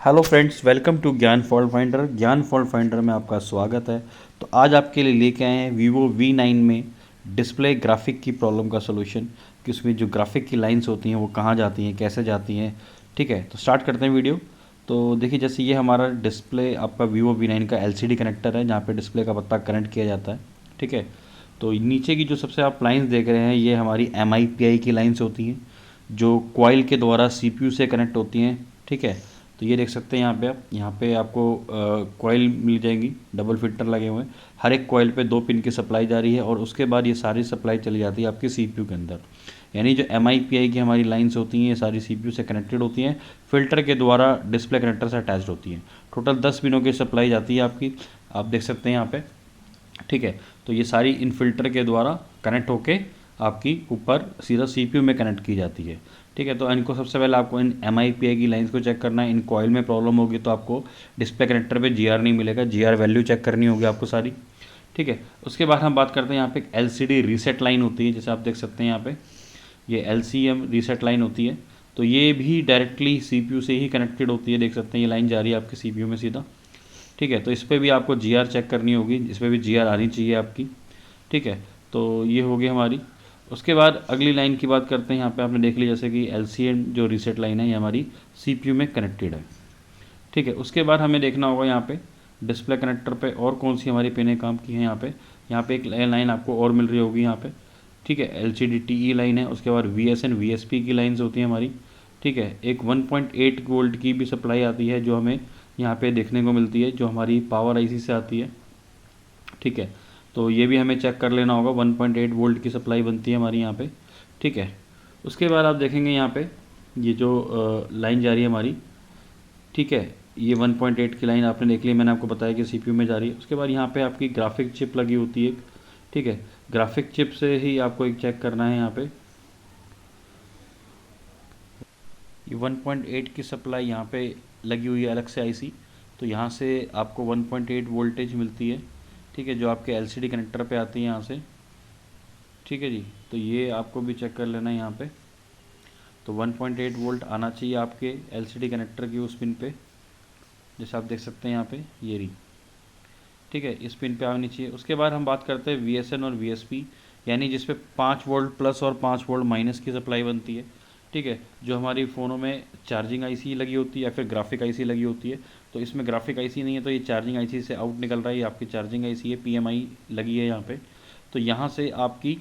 Hello friends, welcome to ज्ञान fault finder. ज्ञान fault finder में आपका स्वागत है। तो आज आपके लिए लेके आए हैं वीवो V9 में डिस्प्ले ग्राफिक की प्रॉब्लम का सोल्यूशन कि उसमें जो ग्राफिक की लाइंस होती हैं वो कहाँ जाती हैं, कैसे जाती हैं। ठीक है, तो स्टार्ट करते हैं वीडियो। तो देखिए, जैसे ये हमारा डिस्प्ले आपका वीवो V9 का LCD कनेक्टर है जहाँ पे डिस्प्ले का पत्ता कनेक्ट किया जाता है। ठीक है, तो नीचे की जो सबसे आप लाइंस देख रहे हैं ये हमारी MIPI की लाइंस होती हैं जो कॉइल के द्वारा CPU से कनेक्ट होती हैं। ठीक है, तो ये देख सकते हैं यहाँ पे आपको कॉइल मिल जाएंगी, डबल फिल्टर लगे हुए हैं। हर एक कॉइल पे 2 पिन की सप्लाई जा रही है और उसके बाद ये सारी सप्लाई चली जाती है आपकी CPU के अंदर। यानी जो MIPI की हमारी लाइंस होती हैं ये सारी CPU से कनेक्टेड होती हैं, फिल्टर के द्वारा डिस्प्ले कनेक्टर से अटैच्ड होती हैं। टोटल 10 पिनों की सप्लाई जाती है आपकी, आप देख सकते हैं यहाँ पे। ठीक है, तो ये सारी इन फिल्टर के द्वारा कनेक्ट होके आपकी ऊपर सीधा CPU में कनेक्ट की जाती है। ठीक है, तो इनको सबसे पहले आपको इन MIPI की लाइंस को चेक करना है। इन कॉइल में प्रॉब्लम होगी तो आपको डिस्प्ले कनेक्टर पे GR नहीं मिलेगा, GR वैल्यू चेक करनी होगी आपको सारी। ठीक है, उसके बाद हम बात करते हैं यहाँ पे एक LCD रीसेट लाइन होती है, जैसे आप देख सकते हैं यहाँ पे ये LCM रीसेट लाइन होती है। तो ये भी डायरेक्टली CPU से ही कनेक्टेड होती है, देख सकते हैं ये लाइन जा रही है आपके CPU में सीधा। ठीक है, तो इस पर भी आपको GR चेक करनी होगी, इस पर भी GR आनी चाहिए आपकी। ठीक है, तो ये होगी हमारी। उसके बाद अगली लाइन की बात करते हैं। यहाँ पे आपने देख लिया जैसे कि LCM जो रीसेट लाइन है ये हमारी CPU में कनेक्टेड है। ठीक है, उसके बाद हमें देखना होगा यहाँ पे डिस्प्ले कनेक्टर पे और कौन सी हमारी पिनें काम की हैं। यहाँ पे एक लाइन आपको और मिल रही होगी यहाँ पे। ठीक है, LCD TE लाइन है। उसके बाद VSN VSP की लाइन्स होती हैं हमारी। ठीक है, एक 1.8 वोल्ट की भी सप्लाई आती है जो हमें यहाँ पे देखने को मिलती है, जो हमारी पावर IC से आती है। ठीक है, तो ये भी हमें चेक कर लेना होगा, 1.8 वोल्ट की सप्लाई बनती है हमारी यहाँ पे। ठीक है, उसके बाद आप देखेंगे यहाँ पे ये जो लाइन जा रही है हमारी। ठीक है, ये 1.8 की लाइन आपने देख ली, मैंने आपको बताया कि CPU में जा रही है। उसके बाद यहाँ पे आपकी ग्राफिक चिप लगी होती है एक। ठीक है, ग्राफिक चिप से ही आपको एक चेक करना है यहाँ पे। ये 1.8 की सप्लाई यहाँ पे लगी हुई है अलग से IC, तो यहाँ से आपको 1.8 वोल्टेज मिलती है। ठीक है, जो आपके LCD कनेक्टर पे आती है यहाँ से। ठीक है जी, तो ये आपको भी चेक कर लेना है यहाँ पे। तो 1.8 वोल्ट आना चाहिए आपके LCD कनेक्टर की उस पिन पे, जैसे आप देख सकते हैं यहाँ पे ये रही। ठीक है, इस पिन पे आनी चाहिए। उसके बाद हम बात करते हैं VSN और VSP, यानी जिस पे 5 वोल्ट प्लस और 5 वोल्ट माइनस की सप्लाई बनती है। ठीक है, जो हमारी फ़ोनों में चार्जिंग IC लगी होती है या फिर ग्राफिक IC लगी होती है। तो इसमें ग्राफिक IC नहीं है, तो ये चार्जिंग IC से आउट निकल रहा है, ये आपकी चार्जिंग IC है, PMI लगी है यहाँ पे। तो यहाँ से आपकी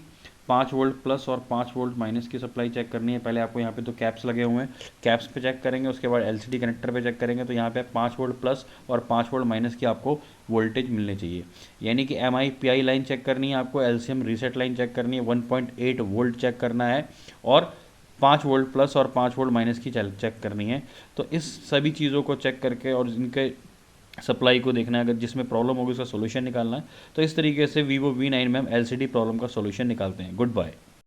5 वोल्ट प्लस और 5 वोल्ट माइनस की सप्लाई चेक करनी है। पहले आपको यहाँ पे तो कैप्स लगे हुए हैं, कैप्स पे चेक करेंगे। उसके बाद LCD कनेक्टर पे चेक करेंगे, तो यहाँ पे 5 वोल्ट प्लस और 5 वोल्ट माइनस की आपको वोल्टेज मिलनी चाहिए। यानी कि MIPI लाइन चेक करनी है आपको, LCM रीसेट लाइन चेक करनी है, 1.8 वोल्ट चेक करना है और 5 वोल्ट प्लस और 5 वोल्ट माइनस की चेक करनी है। तो इस सभी चीज़ों को चेक करके और इनके सप्लाई को देखना है, अगर जिसमें प्रॉब्लम होगी उसका सोल्यूशन निकालना है। तो इस तरीके से वीवो V9 में हम LCD प्रॉब्लम का सोल्यूशन निकालते हैं। Good bye.